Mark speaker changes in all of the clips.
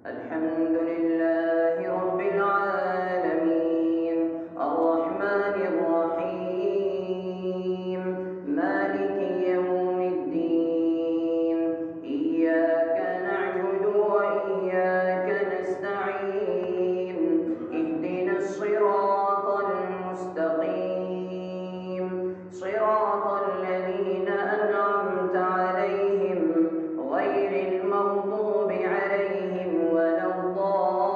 Speaker 1: الحمد لله رب العالمين الرحمن الرحيم مالك يوم الدين إياك نعبد وإياك نستعين اهدنا الصراط المستقيم صراط الذين أنعمت عليهم غير المغضوب عليهم ولا الضالين.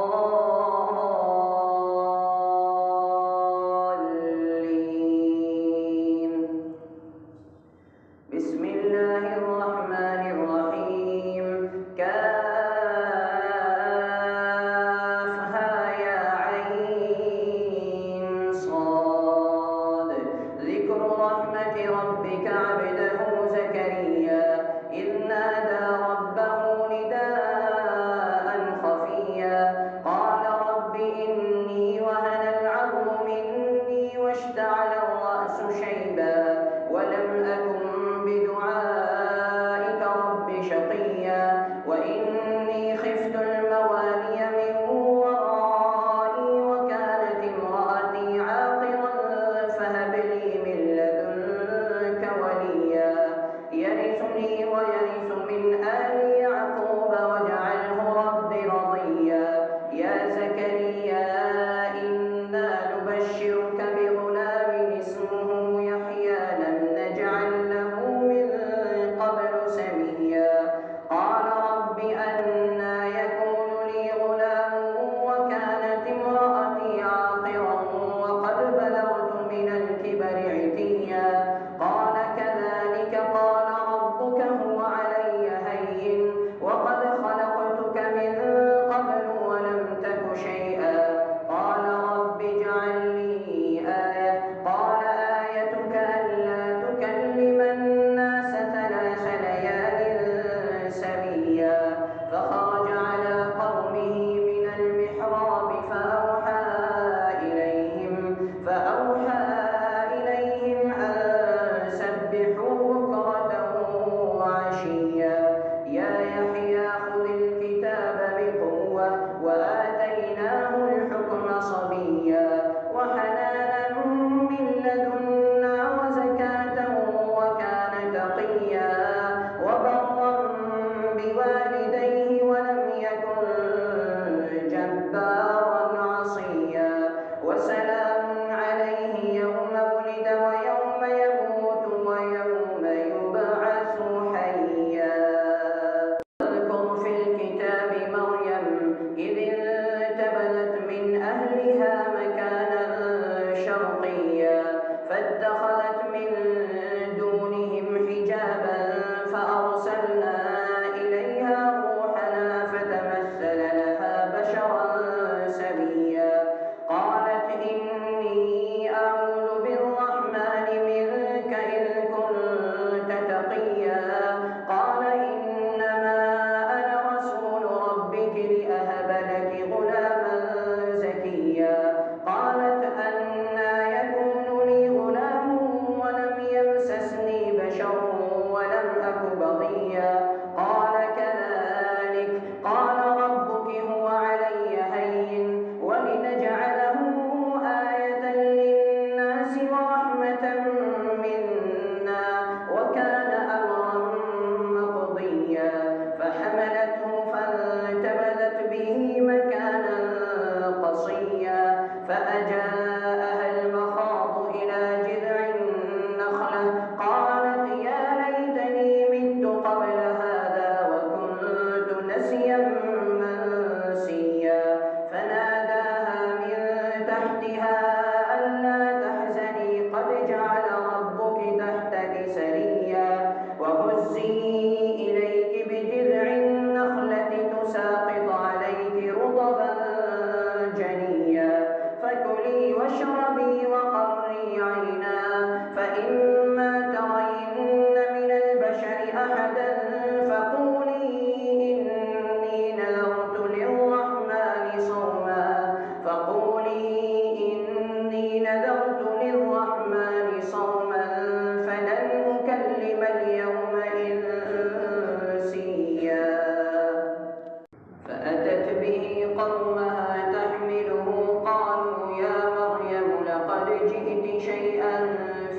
Speaker 1: به قومها تحمله قالوا يا مريم لقد جئت شيئا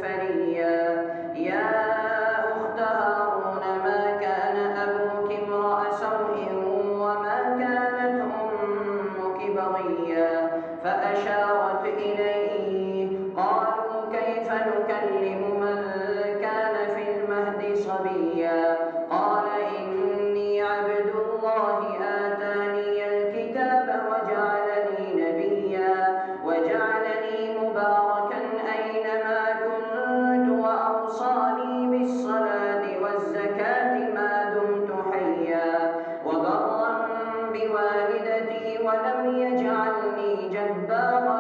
Speaker 1: فريا يا أخت هارون ما كان أبوك امرأ سوء وما كانت أمك بغيا فأشارت إليه قالوا كيف نكلم من كان في المهد صبيا قال إني عبد الله آتاني الكتاب وجعلني نبيا وجعلني مباركا أينما كنت وأوصاني بالصلاة والزكاة ما دمت حيا وبرا بوالدتي ولم يجعلني جبارا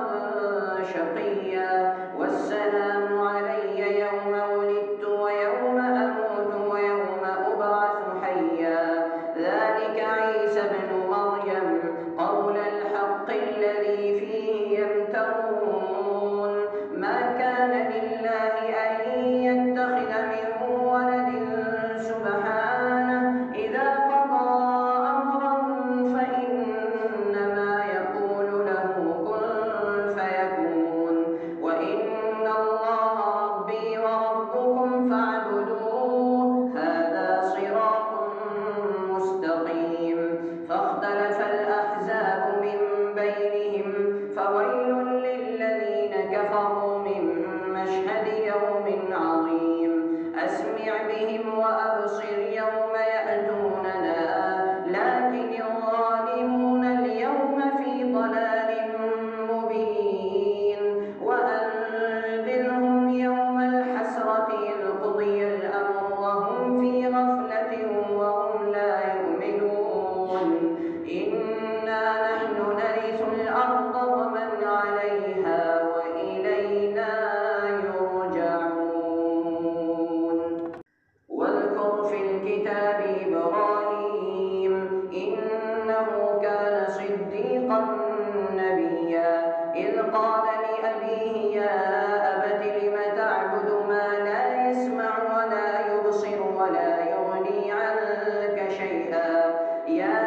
Speaker 1: شقيا والسلام علي يوم ولدت ويوم أموت ويوم أبعث حيا ذلك عيسى ابن مريم قول الحق الذي فيه يمترون ما كان لله أن يتخذ من ولد سبحانه إذا قضى أمرا فإنما يقول له كن فيكون وإن الله ربي وربكم فاعبدوه هذا صراط مستقيم فاختلف الأحزاب من بينهم فويل للذين كفروا من مشهد يوم عظيم أسمع بهم وأبصر يوم يأتوننا لكن الظالمون اليوم في ضلال مبين وأنذرهم يوم الحسرة إذ قضي الأمر وهم في غفلة وهم لا يؤمنون إنا نحن نرث الأرض ومن عليها وإلينا يرجعون واذكر في الكتاب إبراهيم إنه كان صديقا نبيا إذ قال لأبيه يا أبت لم تعبد ما لا يسمع ولا يبصر ولا يغني عنك شيئا يا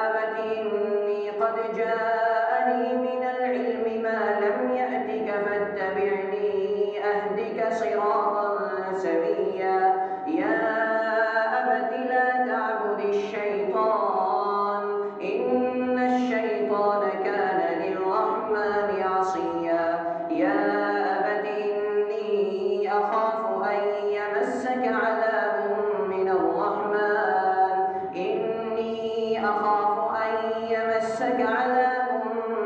Speaker 1: أبت إني قد جاءني من العلم ما لم يأتك فاتبعني أهدك صراطا سويا يا أبت لا تعبد الشيطان إن الشيطان كان للرحمن عصيا يا أبت إني أخاف أن يمسك عذاب من الرحمن إني أخاف أن يمسك عذاب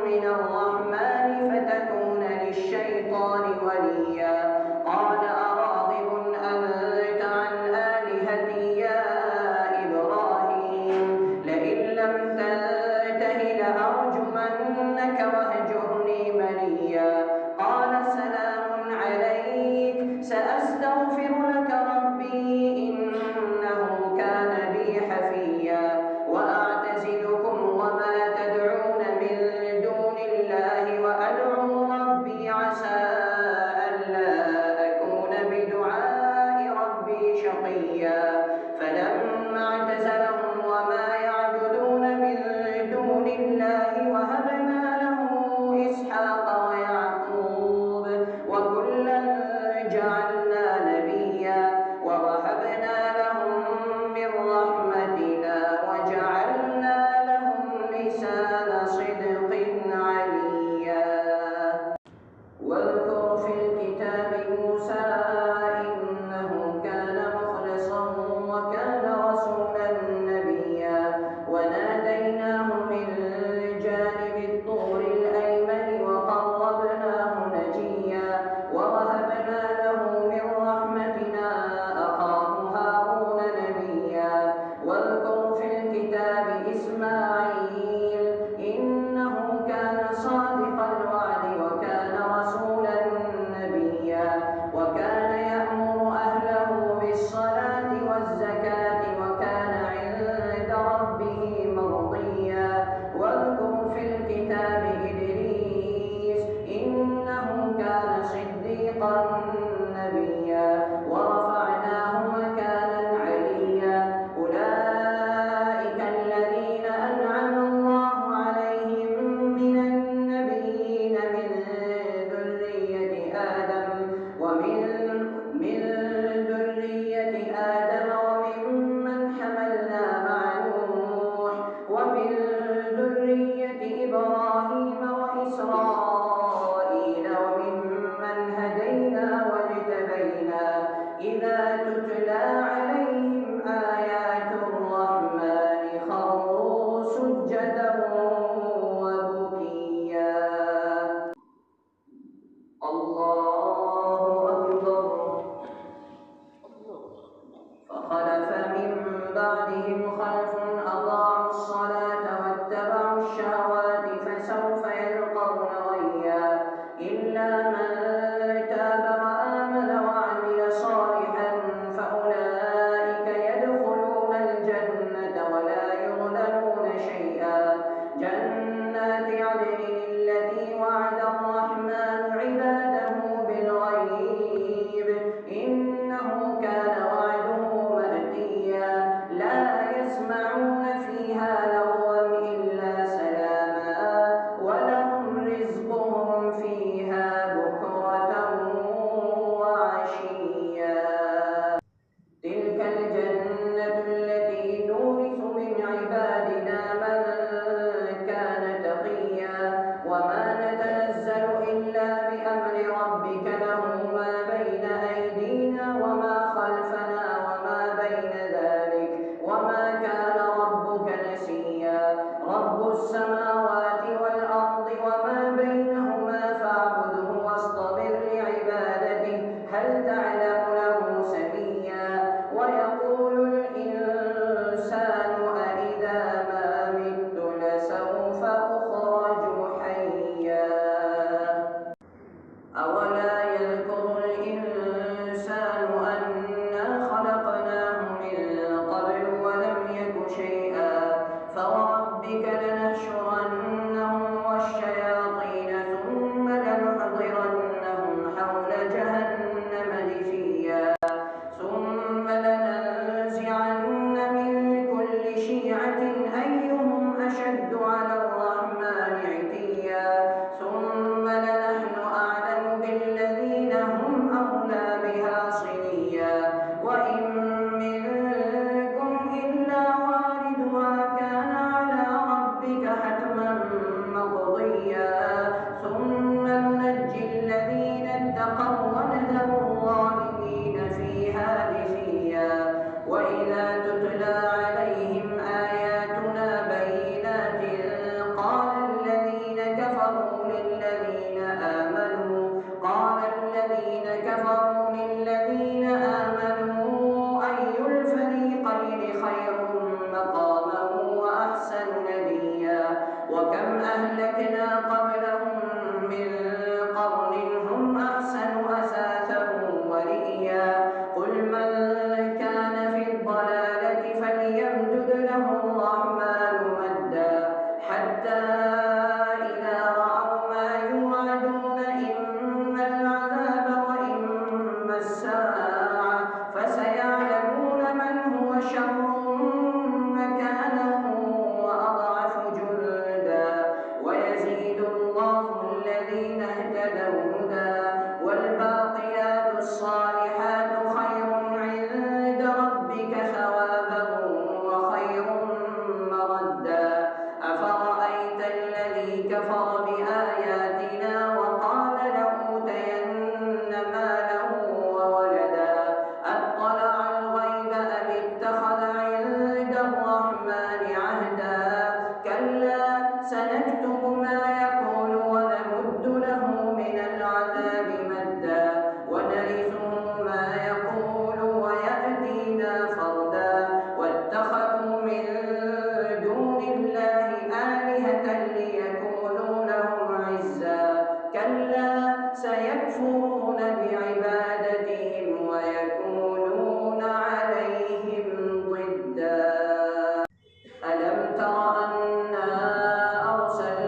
Speaker 1: من الرحمن فتكون للشيطان وليا قال أراغب أنت عن آلهتي يا إبراهيم لئن لم تنته لأرجمنك واهجرني مليا قال سلام عليك سأستغفر لك ربي إنه كان بي حفيا وأعتزلكم وما تدعون من دون الله وأدعو ربي عسى ألا أكون بدعاء ربي شقيا فلما اعتزلهم وما يعبدون من دون الله وهبنا له إسحاق ويعقوب وكلا جعلنا نبيا ووهبنا لهم من رحمتنا وجعلنا لهم لسان صدق عليا واذكر في الكتاب موسى إنه كان مخلصا وكان رسولا نبيا وناديناه من السماوات والأرض وما بينهما فاعبده واصطبر لعبادته هل تعلم له سميا ويقول الإنسان أإذا ما مت لسوف أخرج حيا أولا يذكر الإنسان أنا خلقناه من قبل ولم يك شيئا فوربك لنحشرنهم والشياطين ثم لنحضرنهم حول جهنم جثيا ثم لننزعن من كل شيعة أيهم أشد على الرحمن عتيا ثم لنحن أعلم بالذين هم أولى بها صليا وإن منكم إلا واردها كان على ربك حتما مقضيا ثم ننجي الذين اتقوا ونذر الظالمين فيها جثيا وإذا تتلى عليهم آياتنا بينات قال الذين كفروا للذين آمنوا أي الفريقين خير مقاما وأحسن نديا وكم أهلكنا قبلهم من قرن هم أحسن أثاثا ورئيا قل من كان في الضلالة فليمدد له الرحمن مدا حتى إذا رأوا ما يوعدون إما العذاب وإما الساعة فسيعلمون من هو شر مكانا وأضعف جندا ويزيد الله الذين اهتدوا هدى والباقيات الصالحات خير عند ربك ثوابا وخير مردا أفرأيت الذي كفر بآياتنا وقال لأوتين مالا وولدا أطلع الغيب أم اتخذ عند الرحمن عهدا كلا سنكتب ما يقول ونمد له من العذاب مدا ونرثه ما يقول ويأتينا فردا واتخذوا من دون الله آلهة ليكونوا لهم عزا كلا سيكفرون بعبادتهم ويكونون عليهم ضدا ألم تر أنا أرسلنا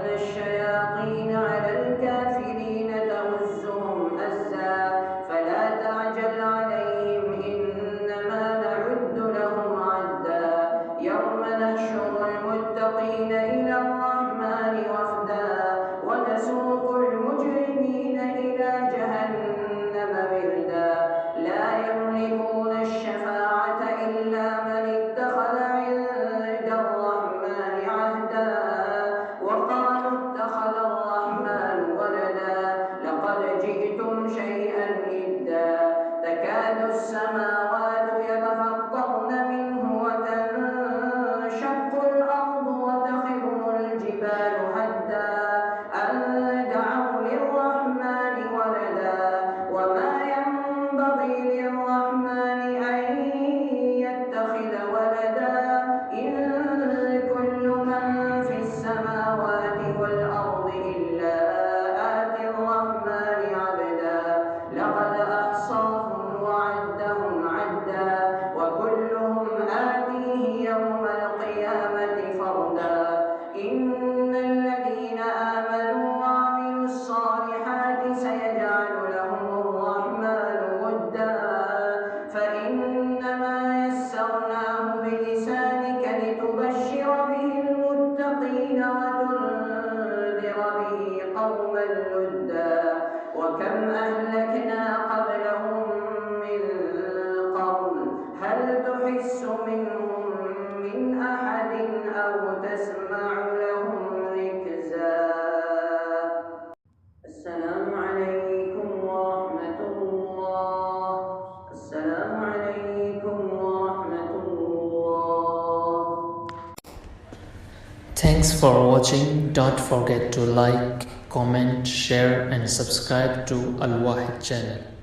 Speaker 2: Thanks for watching. Don't forget to like, comment, share and subscribe to Al Wahid channel.